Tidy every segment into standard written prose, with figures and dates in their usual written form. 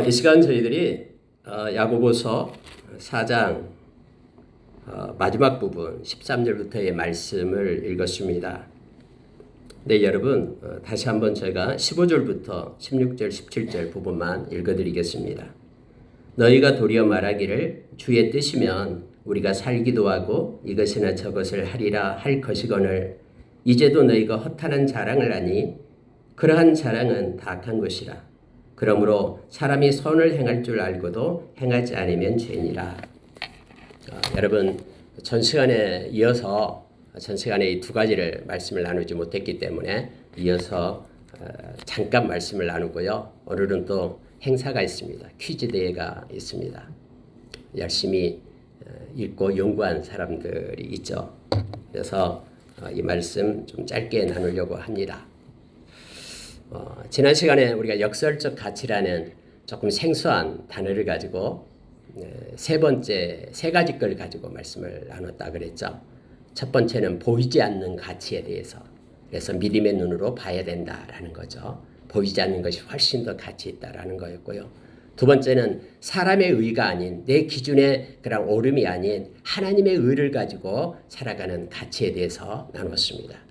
이 시간 저희들이 야고보서 4장 마지막 부분 13절부터의 말씀을 읽었습니다. 네, 여러분 다시 한번 제가 15절부터 16절, 17절 부분만 읽어드리겠습니다. 너희가 도리어 말하기를 주의 뜻이면 우리가 살기도 하고 이것이나 저것을 하리라 할 것이거늘 이제도 너희가 허탄한 자랑을 하니 그러한 자랑은 다 악한 것이라. 그러므로 사람이 선을 행할 줄 알고도 행하지 않으면 죄니라. 여러분 전 시간에 이어서 전 시간에 이 두 가지를 말씀을 나누지 못했기 때문에 이어서 잠깐 말씀을 나누고요. 오늘은 또 행사가 있습니다. 퀴즈 대회가 있습니다. 열심히 읽고 연구한 사람들이 있죠. 그래서 이 말씀 좀 짧게 나누려고 합니다. 지난 시간에 우리가 역설적 가치라는 조금 생소한 단어를 가지고 세 가지 걸 가지고 말씀을 나눴다 그랬죠. 첫 번째는 보이지 않는 가치에 대해서, 그래서 믿음의 눈으로 봐야 된다라는 거죠. 보이지 않는 것이 훨씬 더 가치 있다라는 거였고요. 두 번째는 사람의 의가 아닌, 내 기준의 그런 옳음이 아닌 하나님의 의를 가지고 살아가는 가치에 대해서 나눴습니다.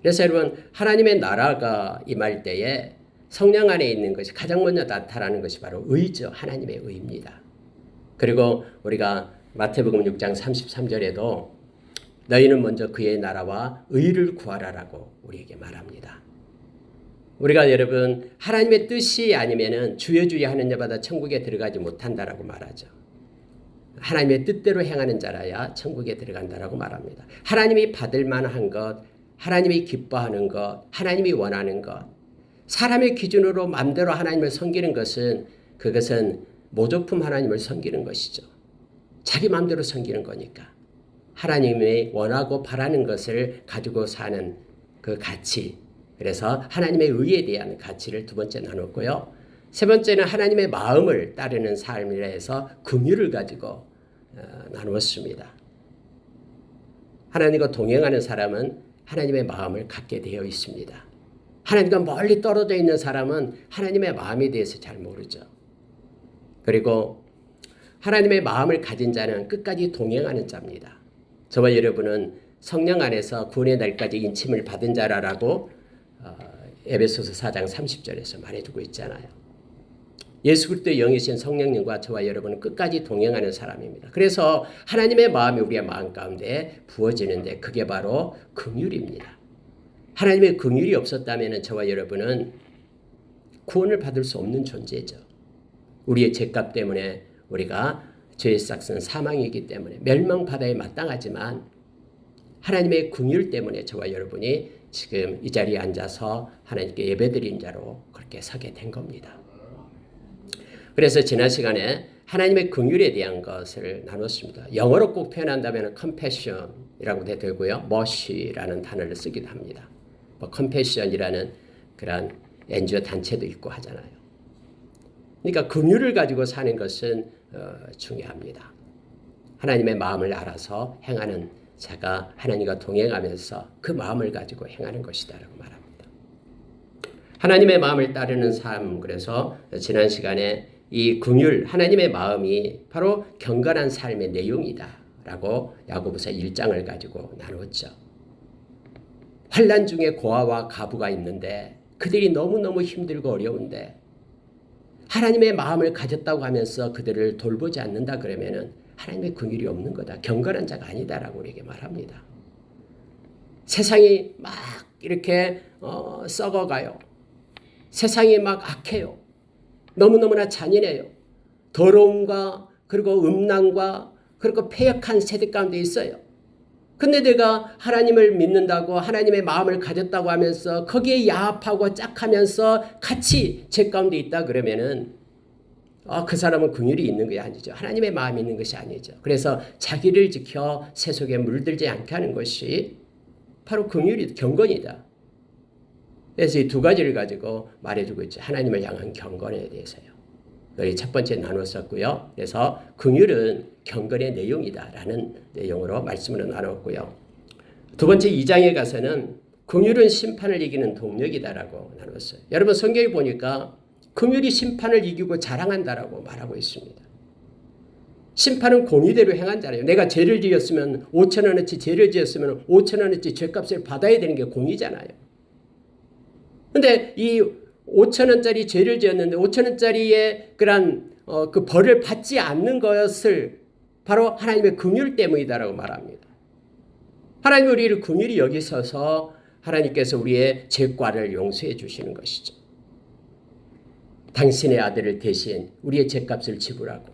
그래서 여러분 하나님의 나라가 임할 때에 성령 안에 있는 것이 가장 먼저 나타나는 것이 바로 의죠. 하나님의 의입니다. 그리고 우리가 마태복음 6장 33절에도 너희는 먼저 그의 나라와 의를 구하라라고 우리에게 말합니다. 우리가 여러분 하나님의 뜻이 아니면은 주여 주여 하는 자마다 천국에 들어가지 못한다라고 말하죠. 하나님의 뜻대로 행하는 자라야 천국에 들어간다라고 말합니다. 하나님이 받을 만한 것, 하나님이 기뻐하는 것, 하나님이 원하는 것, 사람의 기준으로 마음대로 하나님을 섬기는 것은 그것은 모조품 하나님을 섬기는 것이죠. 자기 마음대로 섬기는 거니까. 하나님이 원하고 바라는 것을 가지고 사는 그 가치, 그래서 하나님의 의에 대한 가치를 두 번째 나눴고요. 세 번째는 하나님의 마음을 따르는 삶이라 해서 긍휼을 가지고 나누었습니다. 하나님과 동행하는 사람은 하나님의 마음을 갖게 되어 있습니다. 하나님과 멀리 떨어져 있는 사람은 하나님의 마음에 대해서 잘 모르죠. 그리고 하나님의 마음을 가진 자는 끝까지 동행하는 자입니다. 저와 여러분은 성령 안에서 구원의 날까지 인침을 받은 자라라고 에베소서 4장 30절에서 말해주고 있잖아요. 예수 그리스도의 영이신 성령님과 저와 여러분은 끝까지 동행하는 사람입니다. 그래서 하나님의 마음이 우리의 마음 가운데 부어지는데 그게 바로 긍휼입니다. 하나님의 긍휼이 없었다면 저와 여러분은 구원을 받을 수 없는 존재죠. 우리의 죄값 때문에 우리가 죄의 삭은 사망이기 때문에 멸망바다에 마땅하지만 하나님의 긍휼 때문에 저와 여러분이 지금 이 자리에 앉아서 하나님께 예배드린 자로 그렇게 서게 된 겁니다. 그래서 지난 시간에 하나님의 긍휼에 대한 것을 나눴습니다. 영어로 꼭 표현한다면 compassion이라고 되고요. mercy라는 단어를 쓰기도 합니다. compassion이라는 그런 NGO 단체도 있고 하잖아요. 그러니까 긍휼을 가지고 사는 것은 중요합니다. 하나님의 마음을 알아서 행하는 자가 하나님과 동행하면서 그 마음을 가지고 행하는 것이다라고 말합니다. 하나님의 마음을 따르는 삶, 그래서 지난 시간에 이 긍휼, 하나님의 마음이 바로 경건한 삶의 내용이다라고 야고보서 1장을 가지고 나누었죠. 환난 중에 고아와 가부가 있는데 그들이 너무너무 힘들고 어려운데 하나님의 마음을 가졌다고 하면서 그들을 돌보지 않는다 그러면은 하나님의 긍휼이 없는 거다. 경건한 자가 아니다라고 우리에게 말합니다. 세상이 막 이렇게 썩어가요. 세상이 막 악해요. 너무너무나 잔인해요. 더러움과 그리고 음란과 그리고 패역한 세대 가운데 있어요. 근데 내가 하나님을 믿는다고 하나님의 마음을 가졌다고 하면서 거기에 야합하고 짝하면서 같이 죄 가운데 있다 그러면은 그 사람은 긍휼이 있는 게 아니죠. 하나님의 마음이 있는 것이 아니죠. 그래서 자기를 지켜 세속에 물들지 않게 하는 것이 바로 긍휼이 경건이다. 그래서 이 두 가지를 가지고 말해주고 있죠. 하나님을 향한 경건에 대해서요. 우리 첫 번째 나눴었고요. 그래서 긍휼은 경건의 내용이다라는 내용으로 말씀을 나눴고요. 두 번째 2장에 가서는 긍휼은 심판을 이기는 동력이다라고 나눴어요. 여러분 성경에 보니까 긍휼이 심판을 이기고 자랑한다라고 말하고 있습니다. 심판은 공의대로 행한 자예요. 내가 죄를 지었으면 5,000원어치 죄를 지었으면 5,000원어치 죄값을 받아야 되는 게 공의잖아요. 근데 이 5,000원짜리 죄를 지었는데 5,000원짜리의 그런 그 벌을 받지 않는 것을 바로 하나님의 긍휼 때문이다라고 말합니다. 하나님 우리를 긍휼히 여기셔서 하나님께서 우리의 죄과를 용서해 주시는 것이죠. 당신의 아들을 대신 우리의 죄값을 지불하고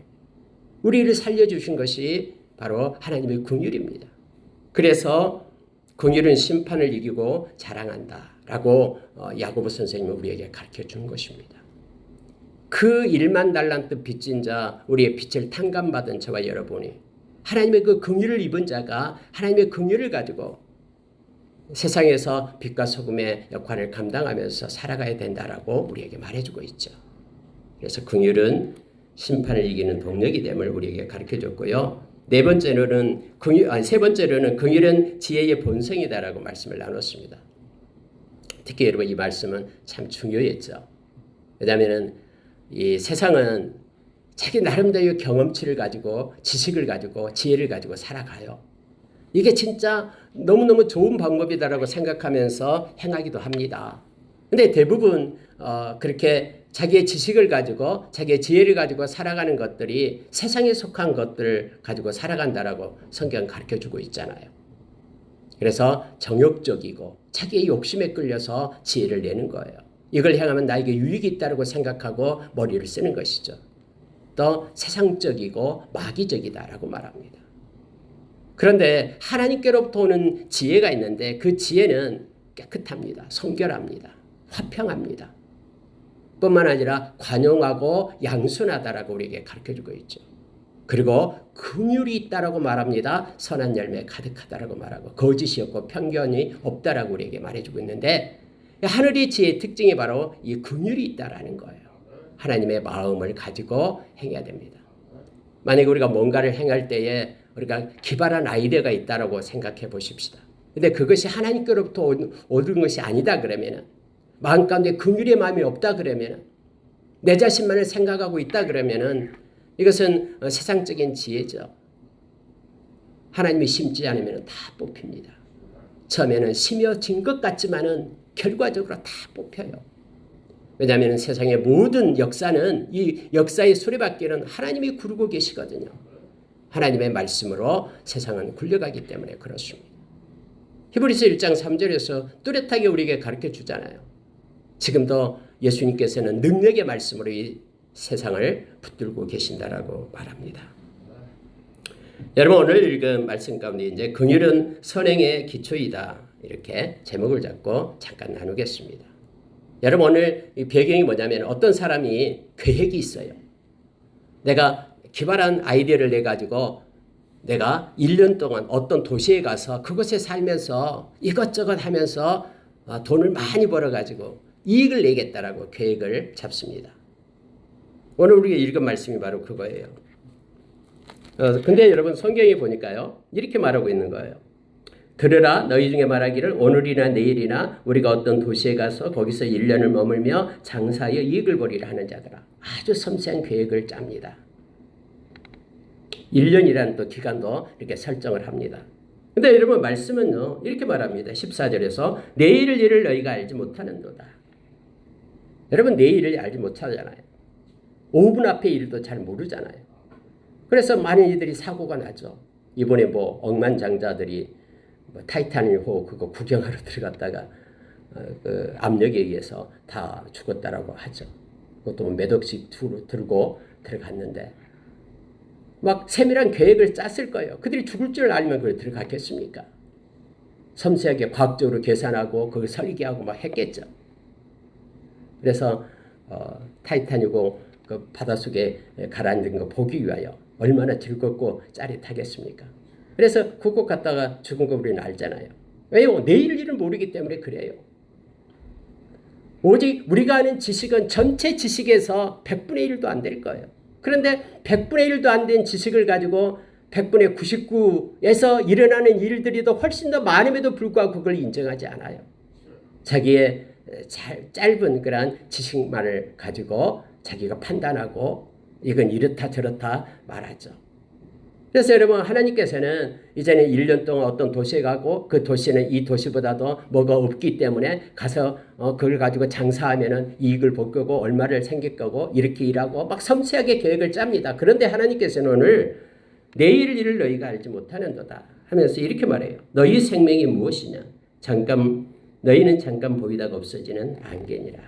우리를 살려주신 것이 바로 하나님의 긍휼입니다. 그래서 긍휼은 심판을 이기고 자랑한다라고 야고보 선생님은 우리에게 가르쳐 주는 것입니다. 그 1만 달란트 빚진 자, 우리의 빚을 탕감받은 저와 여러분이 하나님의 그 긍휼을 입은 자가 하나님의 긍휼을 가지고 세상에서 빛과 소금의 역할을 감당하면서 살아가야 된다라고 우리에게 말해주고 있죠. 그래서 긍휼은 심판을 이기는 동력이 됨을 우리에게 가르쳐줬고요. 세 번째로는 긍휼은 지혜의 본성이다라고 말씀을 나눴습니다. 특히 여러분 이 말씀은 참 중요했죠. 왜냐하면 이 세상은 자기 나름대로의 경험치를 가지고 지식을 가지고 지혜를 가지고 살아가요. 이게 진짜 너무너무 좋은 방법이다라고 생각하면서 행하기도 합니다. 근데 대부분 그렇게 자기의 지식을 가지고 자기의 지혜를 가지고 살아가는 것들이 세상에 속한 것들을 가지고 살아간다라고 성경은 가르쳐주고 있잖아요. 그래서 정욕적이고 자기의 욕심에 끌려서 지혜를 내는 거예요. 이걸 행하면 나에게 유익이 있다고 생각하고 머리를 쓰는 것이죠. 또 세상적이고 마귀적이다라고 말합니다. 그런데 하나님께로부터 오는 지혜가 있는데 그 지혜는 깨끗합니다. 성결합니다. 화평합니다. 뿐만 아니라 관용하고 양순하다라고 우리에게 가르쳐주고 있죠. 그리고 긍휼이 있다라고 말합니다. 선한 열매 가득하다라고 말하고 거짓이 없고 편견이 없다라고 우리에게 말해주고 있는데 하늘의 지혜의 특징이 바로 이 긍휼이 있다라는 거예요. 하나님의 마음을 가지고 행해야 됩니다. 만약에 우리가 뭔가를 행할 때에 우리가 기발한 아이디어가 있다라고 생각해 보십시다. 근데 그것이 하나님께로부터 오는 것이 아니다 그러면은 마음 가운데 긍휼의 마음이 없다 그러면은 내 자신만을 생각하고 있다 그러면은 이것은 세상적인 지혜죠. 하나님이 심지 않으면 다 뽑힙니다. 처음에는 심어진 것 같지만은 결과적으로 다 뽑혀요. 왜냐하면 세상의 모든 역사는 이 역사의 수레바퀴는 하나님이 구르고 계시거든요. 하나님의 말씀으로 세상은 굴려가기 때문에 그렇습니다. 히브리서 1장 3절에서 뚜렷하게 우리에게 가르쳐 주잖아요. 지금도 예수님께서는 능력의 말씀으로 이 세상을 붙들고 계신다라고 말합니다. 여러분 오늘 읽은 말씀 가운데 이제 긍휼은 선행의 기초이다 이렇게 제목을 잡고 잠깐 나누겠습니다. 여러분 오늘 이 배경이 뭐냐면 어떤 사람이 계획이 있어요. 내가 기발한 아이디어를 내 가지고 내가 1년 동안 어떤 도시에 가서 그곳에 살면서 이것저것 하면서 돈을 많이 벌어 가지고 이익을 내겠다라고 계획을 잡습니다. 오늘 우리가 읽은 말씀이 바로 그거예요. 근데 여러분 성경에 보니까요 이렇게 말하고 있는 거예요. 들으라 너희 중에 말하기를 오늘이나 내일이나 우리가 어떤 도시에 가서 거기서 1년을 머물며 장사하여 이익을 벌이라 하는 자들아. 아주 섬세한 계획을 짭니다. 1년이라는 또 기간도 이렇게 설정을 합니다. 근데 여러분 말씀은요 이렇게 말합니다. 14절에서 내일을 일을 너희가 알지 못하는도다. 여러분 내일을 알지 못하잖아요. 5분 앞의 일도 잘 모르잖아요. 그래서 많은 이들이 사고가 나죠. 이번에 뭐 억만장자들이 뭐 타이타닉호 그거 구경하러 들어갔다가 그 압력에 의해서 다 죽었다라고 하죠. 그것도 몇 억씩 들고 들어갔는데 막 세밀한 계획을 짰을 거예요. 그들이 죽을 줄 알면 그걸 들어갔겠습니까? 섬세하게 과학적으로 계산하고 그걸 설계하고 막 했겠죠. 그래서 타이타닉호 그 바닷속에 가라앉은 거 보기 위하여 얼마나 즐겁고 짜릿하겠습니까? 그래서 그곳 갔다가 죽은 거 우리는 알잖아요. 왜요? 내일 일은 모르기 때문에 그래요. 오직 우리가 아는 지식은 전체 지식에서 100분의 1도 안 될 거예요. 그런데 100분의 1도 안 된 지식을 가지고 100분의 99에서 일어나는 일들이 더 훨씬 더 많음에도 불구하고 그걸 인정하지 않아요. 자기의 짧은 그런 지식만을 가지고 자기가 판단하고 이건 이렇다 저렇다 말하죠. 그래서 여러분 하나님께서는 이제는 1년 동안 어떤 도시에 가고 그 도시는 이 도시보다도 뭐가 없기 때문에 가서 그걸 가지고 장사하면은 이익을 볼 거고 얼마를 생길 거고 이렇게 일하고 막 섬세하게 계획을 짭니다. 그런데 하나님께서는 오늘 내일 일을 너희가 알지 못하는도다 하면서 이렇게 말해요. 너희 생명이 무엇이냐? 너희는 잠깐 보이다가 없어지는 안개니라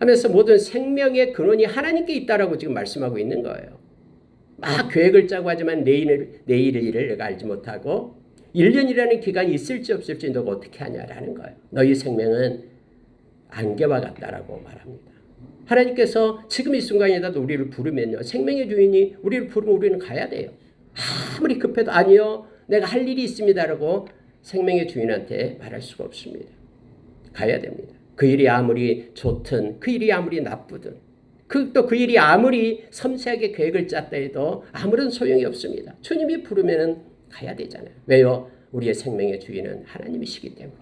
하면서 모든 생명의 근원이 하나님께 있다라고 지금 말씀하고 있는 거예요. 막 계획을 짜고 하지만 내일 일을 내가 알지 못하고 1년이라는 기간이 있을지 없을지 너가 어떻게 하냐라는 거예요. 너희 생명은 안개와 같다라고 말합니다. 하나님께서 지금 이 순간에라도 우리를 부르면요. 생명의 주인이 우리를 부르면 우리는 가야 돼요. 아무리 급해도 아니요. 내가 할 일이 있습니다라고 생명의 주인한테 말할 수가 없습니다. 가야 됩니다. 그 일이 아무리 좋든 그 일이 아무리 나쁘든 또 그 일이 아무리 섬세하게 계획을 짰다 해도 아무런 소용이 없습니다. 주님이 부르면 가야 되잖아요. 왜요? 우리의 생명의 주인은 하나님이시기 때문에.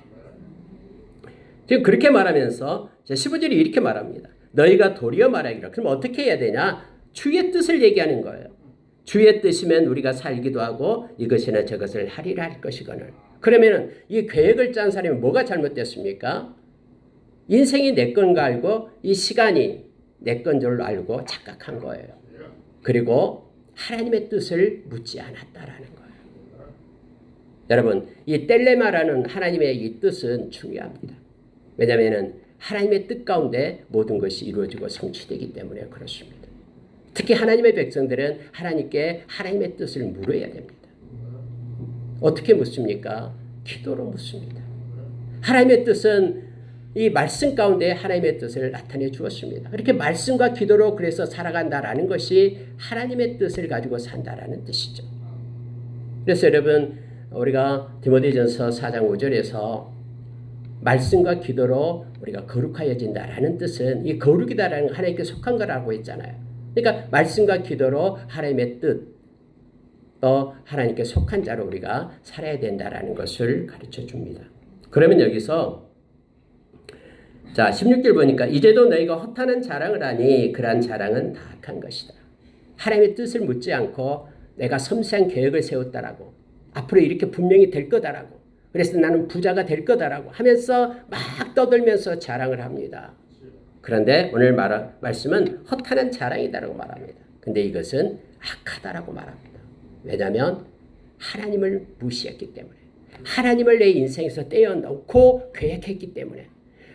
지금 그렇게 말하면서 15절이 이렇게 말합니다. 너희가 도리어 말하기를. 그럼 어떻게 해야 되냐? 주의 뜻을 얘기하는 거예요. 주의 뜻이면 우리가 살기도 하고 이것이나 저것을 하리라 할 것이거늘. 그러면 이 계획을 짠 사람이 뭐가 잘못됐습니까? 인생이 내 건가 알고 이 시간이 내 건 줄 알고 착각한 거예요. 그리고 하나님의 뜻을 묻지 않았다라는 거예요. 여러분, 이 텔레마라는 하나님의 이 뜻은 중요합니다. 왜냐하면 하나님의 뜻 가운데 모든 것이 이루어지고 성취되기 때문에 그렇습니다. 특히 하나님의 백성들은 하나님께 하나님의 뜻을 물어야 됩니다. 어떻게 묻습니까? 기도로 묻습니다. 하나님의 뜻은 이 말씀 가운데 하나님의 뜻을 나타내 주었습니다. 그렇게 말씀과 기도로 그래서 살아간다라는 것이 하나님의 뜻을 가지고 산다라는 뜻이죠. 그래서 여러분 우리가 디모데전서 4장 5절에서 말씀과 기도로 우리가 거룩하여진다라는 뜻은 이 거룩이다라는 하나님께 속한 거라고 했잖아요. 그러니까 말씀과 기도로 하나님의 뜻, 또 하나님께 속한 자로 우리가 살아야 된다라는 것을 가르쳐 줍니다. 그러면 여기서 자 16절 보니까 이제도 너희가 허탄한 자랑을 하니 그러한 자랑은 다 악한 것이다. 하나님의 뜻을 묻지 않고 내가 섬세한 계획을 세웠다라고 앞으로 이렇게 분명히 될 거다라고 그래서 나는 부자가 될 거다라고 하면서 막 떠들면서 자랑을 합니다. 그런데 오늘 말씀은 허탄한 자랑이다라고 말합니다. 근데 이것은 악하다라고 말합니다. 왜냐하면 하나님을 무시했기 때문에 하나님을 내 인생에서 떼어놓고 계획했기 때문에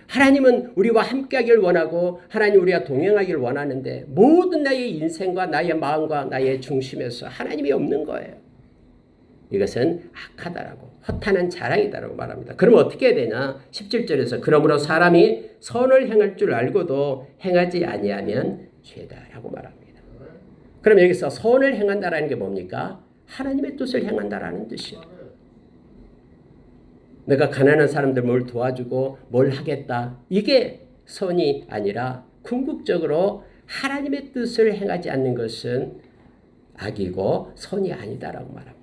하나님은 우리와 함께하길 원하고 하나님 우리와 동행하길 원하는데 모든 나의 인생과 나의 마음과 나의 중심에서 하나님이 없는 거예요. 이것은 악하다라고 허탄한 자랑이다라고 말합니다. 그럼 어떻게 해야 되냐? 17절에서 그러므로 사람이 선을 행할 줄 알고도 행하지 아니하면 죄다라고 말합니다. 그럼 여기서 선을 행한다라는 게 뭡니까? 하나님의 뜻을 행한다라는 뜻이에요. 내가 가난한 사람들 뭘 도와주고 뭘 하겠다. 이게 선이 아니라 궁극적으로 하나님의 뜻을 행하지 않는 것은 악이고 선이 아니다라고 말합니다.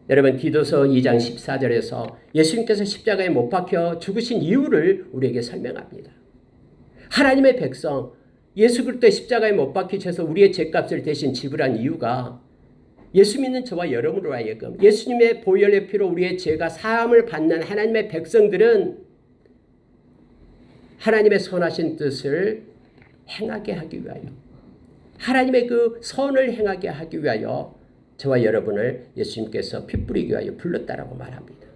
여러분 디도서 2장 14절에서 예수님께서 십자가에 못 박혀 죽으신 이유를 우리에게 설명합니다. 하나님의 백성 예수 그리스도의 십자가에 못 박히셔서 우리의 죄값을 대신 지불한 이유가 예수 믿는 저와 여러분으로 하여금 예수님의 보혈의 피로 우리의 죄가 사함을 받는 하나님의 백성들은 하나님의 선하신 뜻을 행하게 하기 위하여 하나님의 그 선을 행하게 하기 위하여 저와 여러분을 예수님께서 피 뿌리기 위하여 불렀다라고 말합니다.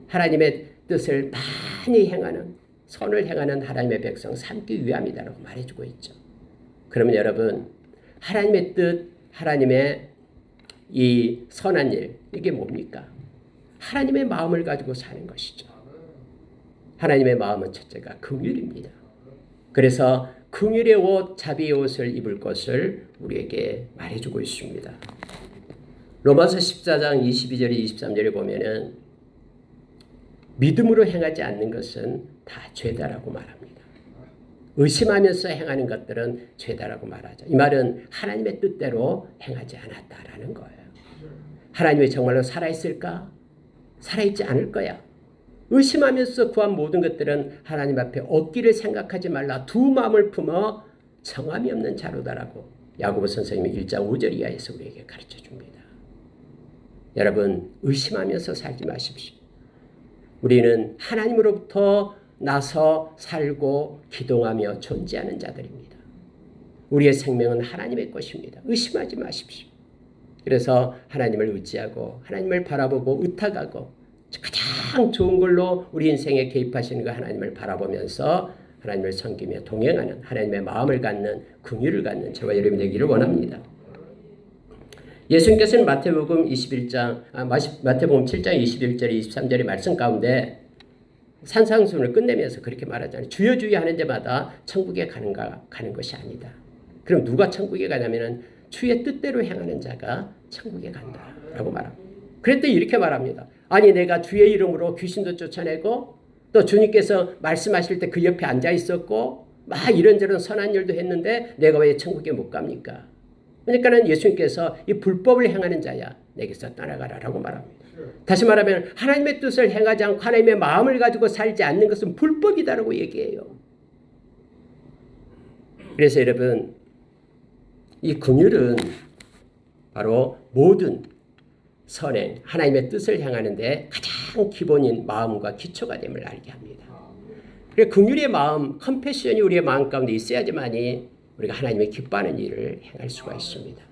하나님의 뜻을 많이 행하는 선을 행하는 하나님의 백성 삼기 위함이다라고 말해주고 있죠. 그러면 여러분 하나님의 뜻 하나님의 이 선한 일 이게 뭡니까? 하나님의 마음을 가지고 사는 것이죠. 하나님의 마음은 첫째가 긍휼입니다. 그래서 긍휼의 옷, 자비의 옷을 입을 것을 우리에게 말해주고 있습니다. 로마서 14장 22절 23절에 보면은 믿음으로 행하지 않는 것은 다 죄다라고 말합니다. 의심하면서 행하는 것들은 죄다라고 말하죠. 이 말은 하나님의 뜻대로 행하지 않았다라는 거예요. 하나님이 정말로 살아있을까? 살아있지 않을 거야. 의심하면서 구한 모든 것들은 하나님 앞에 얻기를 생각하지 말라. 두 마음을 품어 정함이 없는 자로다라고 야고보 선생님이 1장 5절 이하에서 우리에게 가르쳐 줍니다. 여러분, 의심하면서 살지 마십시오. 우리는 하나님으로부터 나서 살고 기동하며 존재하는 자들입니다. 우리의 생명은 하나님의 것입니다. 의심하지 마십시오. 그래서 하나님을 의지하고 하나님을 바라보고 의탁하고 가장 좋은 걸로 우리 인생에 개입하시는 그 하나님을 바라보면서 하나님을 섬기며 동행하는 하나님의 마음을 갖는 긍휼을 갖는 저와 여러분이 되기를 원합니다. 예수님께서는 마태복음 7장 21절 23절의 말씀 가운데 산상수훈을 끝내면서 그렇게 말하잖아요. 주여 주여 하는 데마다 천국에 가는 것이 아니다. 그럼 누가 천국에 가냐면은 주의 뜻대로 행하는 자가 천국에 간다라고 말합니다. 그랬더니 이렇게 말합니다. 아니 내가 주의 이름으로 귀신도 쫓아내고 또 주님께서 말씀하실 때 그 옆에 앉아 있었고 막 이런저런 선한 일도 했는데 내가 왜 천국에 못 갑니까? 그러니까는 예수님께서 이 불법을 행하는 자야 내게서 떠나가라라고 말합니다. 다시 말하면 하나님의 뜻을 행하지 않고 하나님의 마음을 가지고 살지 않는 것은 불법이다라고 얘기해요. 그래서 여러분, 이 긍휼은 바로 모든 선행, 하나님의 뜻을 향하는 데 가장 기본인 마음과 기초가 됨을 알게 합니다. 그래서 긍휼의 마음, 컴패션이 우리의 마음 가운데 있어야지만이 우리가 하나님의 기뻐하는 일을 행할 수가 있습니다.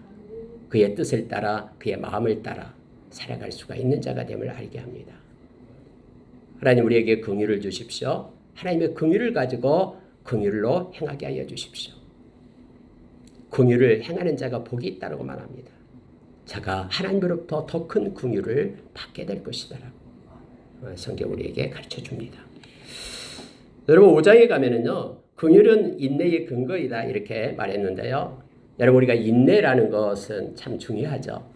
그의 뜻을 따라 그의 마음을 따라 살아갈 수가 있는 자가 됨을 알게 합니다. 하나님 우리에게 긍휼을 주십시오. 하나님의 긍휼을 가지고 긍휼로 행하게 하여 주십시오. 긍휼을 행하는 자가 복이 있다고 말합니다. 자가 하나님으로부터 더 큰 긍휼을 받게 될 것이다라고 성경 우리에게 가르쳐 줍니다. 여러분 5장에 가면은요. 긍휼은 인내의 근거이다 이렇게 말했는데요. 여러분 우리가 인내라는 것은 참 중요하죠.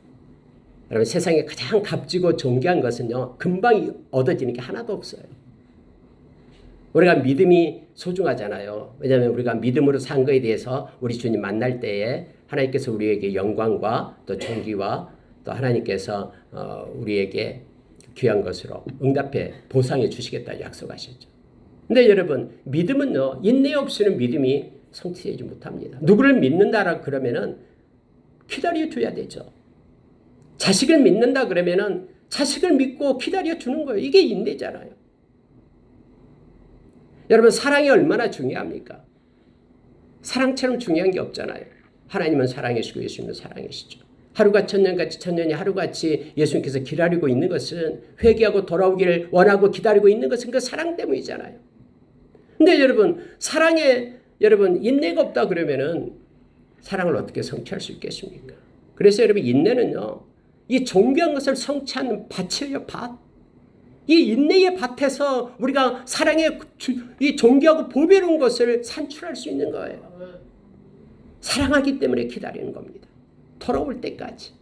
여러분 세상에 가장 값지고 존귀한 것은요. 금방 얻어지는 게 하나도 없어요. 우리가 믿음이 소중하잖아요. 왜냐하면 우리가 믿음으로 산 거에 대해서 우리 주님 만날 때에 하나님께서 우리에게 영광과 또 존귀와 또 하나님께서 우리에게 귀한 것으로 응답해 보상해 주시겠다 약속하셨죠. 근데 여러분 믿음은요. 인내 없이는 믿음이 성취되지 못합니다. 누구를 믿는다라 그러면은 기다려 줘야 되죠. 자식을 믿는다 그러면은 자식을 믿고 기다려 주는 거예요. 이게 인내잖아요. 여러분 사랑이 얼마나 중요합니까? 사랑처럼 중요한 게 없잖아요. 하나님은 사랑이시고 예수님은 사랑이시죠. 하루가 천년같이 천년이 하루같이 예수님께서 기다리고 있는 것은 회개하고 돌아오기를 원하고 기다리고 있는 것은 그 사랑 때문이잖아요. 근데 여러분 사랑에 여러분 인내가 없다 그러면은 사랑을 어떻게 성취할 수 있겠습니까? 그래서 여러분 인내는요. 이 존귀한 것을 성취하는 밭이에요. 밭. 이 인내의 밭에서 우리가 사랑의 이 존귀하고 보배로운 것을 산출할 수 있는 거예요. 사랑하기 때문에 기다리는 겁니다. 돌아올 때까지.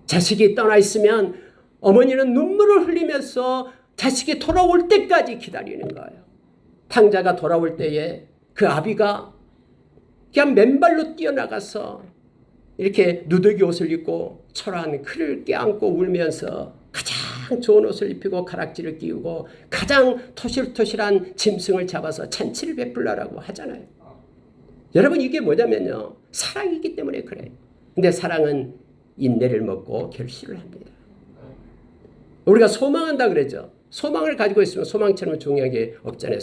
자식이 떠나 있으면 어머니는 눈물을 흘리면서 자식이 돌아올 때까지 기다리는 거예요. 탕자가 돌아올 때에 그 아비가 그냥 맨발로 뛰어나가서 이렇게 누더기 옷을 입고 초라한 그를 껴안고 울면서 가장 좋은 옷을 입히고 가락지를 끼우고 가장 토실토실한 짐승을 잡아서 잔치를 베풀라라고 하잖아요. 여러분 이게 뭐냐면요. 사랑이기 때문에 그래요. 근데 사랑은 인내를 먹고 결실을 합니다. 우리가 소망한다 그러죠. 소망을 가지고 있으면 소망처럼 중요한 게 없잖아요.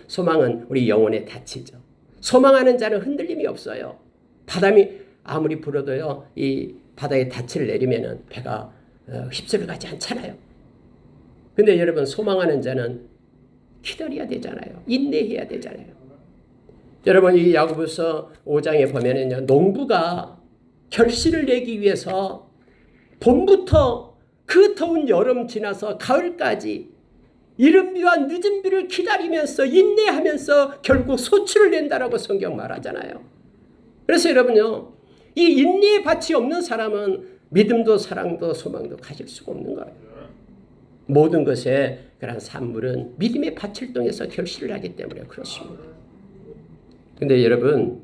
소망은 우리 영혼의 닻이죠. 소망하는 자는 흔들림이 없어요. 바람이 아무리 불어도요. 이 바다에 닻을 내리면은 배가 휩쓸려 가지 않잖아요. 근데 여러분 소망하는 자는 기다려야 되잖아요. 인내해야 되잖아요. 여러분 이 야고보서 5장에 보면은요. 농부가 결실을 내기 위해서 봄부터 그 더운 여름 지나서 가을까지 이른 비와 늦은 비를 기다리면서 인내하면서 결국 소출을 낸다라고 성경 말하잖아요. 그래서 여러분요. 이 인내의 밭이 없는 사람은 믿음도 사랑도 소망도 가질 수가 없는 거예요. 모든 것에 그런 산물은 믿음의 밭을 통해서 결실을 하기 때문에 그렇습니다. 근데 여러분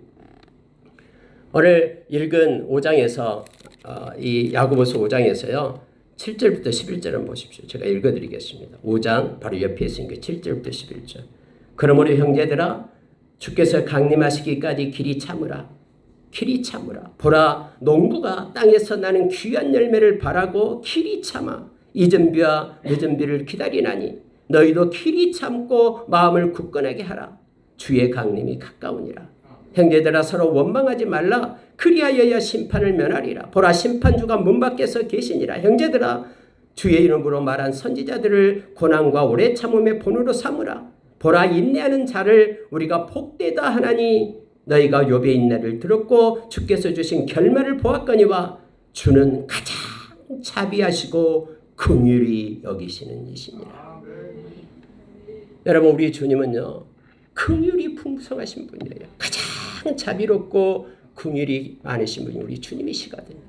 오늘 읽은 5장에서 이 야고보서 5장에서요. 7절부터 11절을 보십시오. 제가 읽어드리겠습니다. 5장 바로 옆에 있으니까 7절부터 11절. 그러므로 형제들아 주께서 강림하시기까지 길이 참으라. 길이 참으라. 보라 농부가 땅에서 나는 귀한 열매를 바라고 길이 참아 이른 비와 늦은 비를 기다리나니 너희도 길이 참고 마음을 굳건하게 하라. 주의 강림이 가까우니라. 형제들아 서로 원망하지 말라. 그리하여야 심판을 면하리라. 보라 심판주가 문 밖에서 계시니라. 형제들아 주의 이름으로 말한 선지자들을 고난과 오래 참음의 본으로 삼으라. 보라 인내하는 자를 우리가 복되다 하나니 너희가 욥의 인내를 들었고 주께서 주신 결말을 보았거니와 주는 가장 자비하시고 긍휼히 여기시는 이시니라. 여러분 우리 주님은요 긍휼이 풍성하신 분이에요. 가장 자비롭고 긍휼이 많으신 분이 우리 주님이시거든요.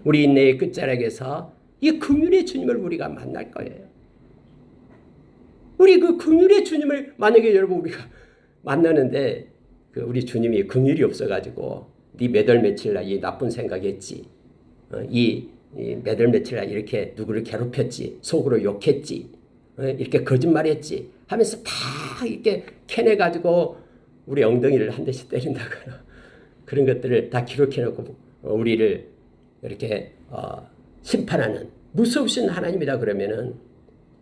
우리 인내의 끝자락에서 이 긍휼의 주님을 우리가 만날 거예요. 우리 그 긍휼의 주님을 만약에 여러분 우리가 만나는데 우리 주님이 긍휼이 없어가지고 네 몇 월 며칠 날 이 나쁜 생각했지, 이 몇 월 며칠 날 이렇게 누구를 괴롭혔지, 속으로 욕했지, 이렇게 거짓말했지 하면서 다 이렇게 캐내가지고 우리 엉덩이를 한 대씩 때린다거나 그런 것들을 다 기록해놓고 우리를 이렇게 심판하는 무서우신 하나님이다 그러면은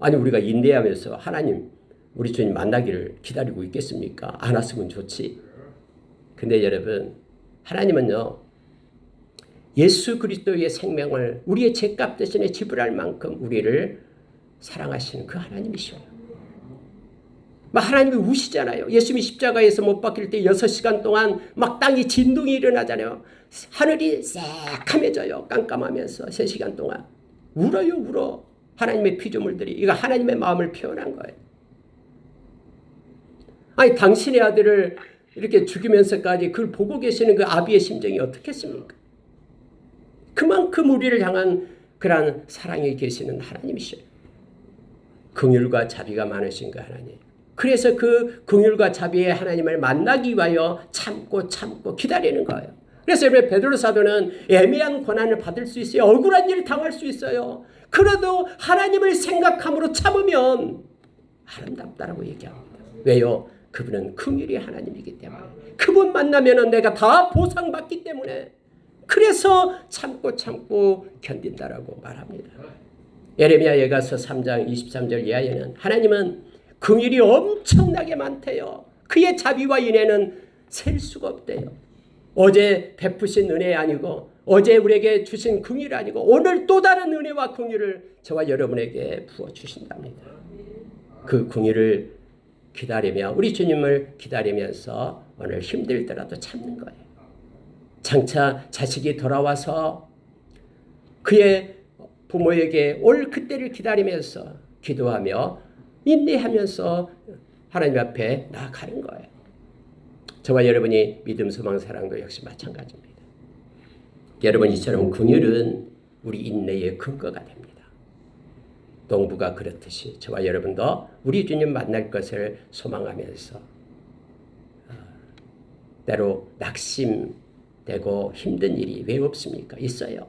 아니 우리가 인내하면서 하나님 우리 주님 만나기를 기다리고 있겠습니까? 안 왔으면 좋지. 근데 여러분 하나님은요 예수 그리스도의 생명을 우리의 죄값 대신에 지불할 만큼 우리를 사랑하시는 그 하나님이셔요. 막 하나님이 우시잖아요. 예수님이 십자가에서 못 박힐 때 6시간 동안 막 땅이 진동이 일어나잖아요. 하늘이 새카매져요. 깜깜하면서 3시간 동안 울어요 울어. 하나님의 피조물들이 이거 하나님의 마음을 표현한 거예요. 아니 당신의 아들을 이렇게 죽이면서까지 그걸 보고 계시는 그 아비의 심정이 어떻겠습니까? 그만큼 우리를 향한 그러한 사랑이 계시는 하나님이셔요. 긍휼과 자비가 많으신 그 하나님. 그래서 그 긍휼과 자비의 하나님을 만나기 위하여 참고 기다리는 거예요. 그래서 여러분 베드로 사도는 애매한 고난을 받을 수 있어요. 억울한 일을 당할 수 있어요. 그래도 하나님을 생각함으로 참으면 아름답다라고 얘기합니다. 왜요? 그분은 긍휼의 하나님이기 때문에. 그분 만나면 내가 다 보상받기 때문에. 그래서 참고 견딘다라고 말합니다. 예레미야에 가서 3장 23절 이하에는 하나님은 긍휼이 엄청나게 많대요. 그의 자비와 인애는 셀 수가 없대요. 어제 베푸신 은혜 아니고 어제 우리에게 주신 긍휼이 아니고 오늘 또 다른 은혜와 긍휼을 저와 여러분에게 부어주신답니다. 그 긍휼을 기다리며 우리 주님을 기다리면서 오늘 힘들더라도 참는 거예요. 장차 자식이 돌아와서 그의 부모에게 올 그때를 기다리면서 기도하며 인내하면서 하나님 앞에 나아가는 거예요. 저와 여러분이 믿음, 소망, 사랑도 역시 마찬가지입니다. 여러분 이처럼 긍휼은 우리 인내의 근거가 됩니다. 농부가 그렇듯이 저와 여러분도 우리 주님 만날 것을 소망하면서 때로 낙심되고 힘든 일이 왜 없습니까? 있어요.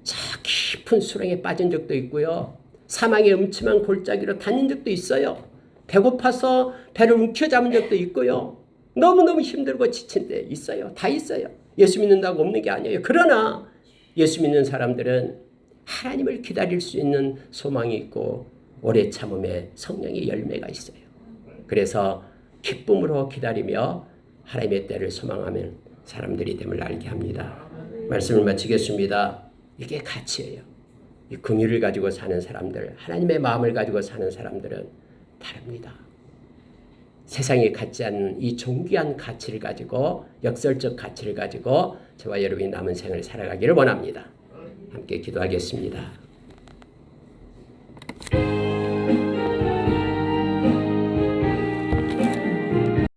저 깊은 수렁에 빠진 적도 있고요. 사망의 음침한 골짜기로 다닌 적도 있어요. 배고파서 배를 움켜잡은 적도 있고요. 너무너무 힘들고 지친 데 있어요. 다 있어요. 예수 믿는다고 없는 게 아니에요. 그러나 예수 믿는 사람들은 하나님을 기다릴 수 있는 소망이 있고 오래 참음의 성령의 열매가 있어요. 그래서 기쁨으로 기다리며 하나님의 때를 소망하면 사람들이 됨을 알게 합니다. 말씀을 마치겠습니다. 이게 가치예요. 이 긍휼을 가지고 사는 사람들, 하나님의 마음을 가지고 사는 사람들은 다릅니다. 세상에 갖지 않는 이 존귀한 가치를 가지고 역설적 가치를 가지고 저와 여러분이 남은 생을 살아가기를 원합니다. 함께 기도하겠습니다.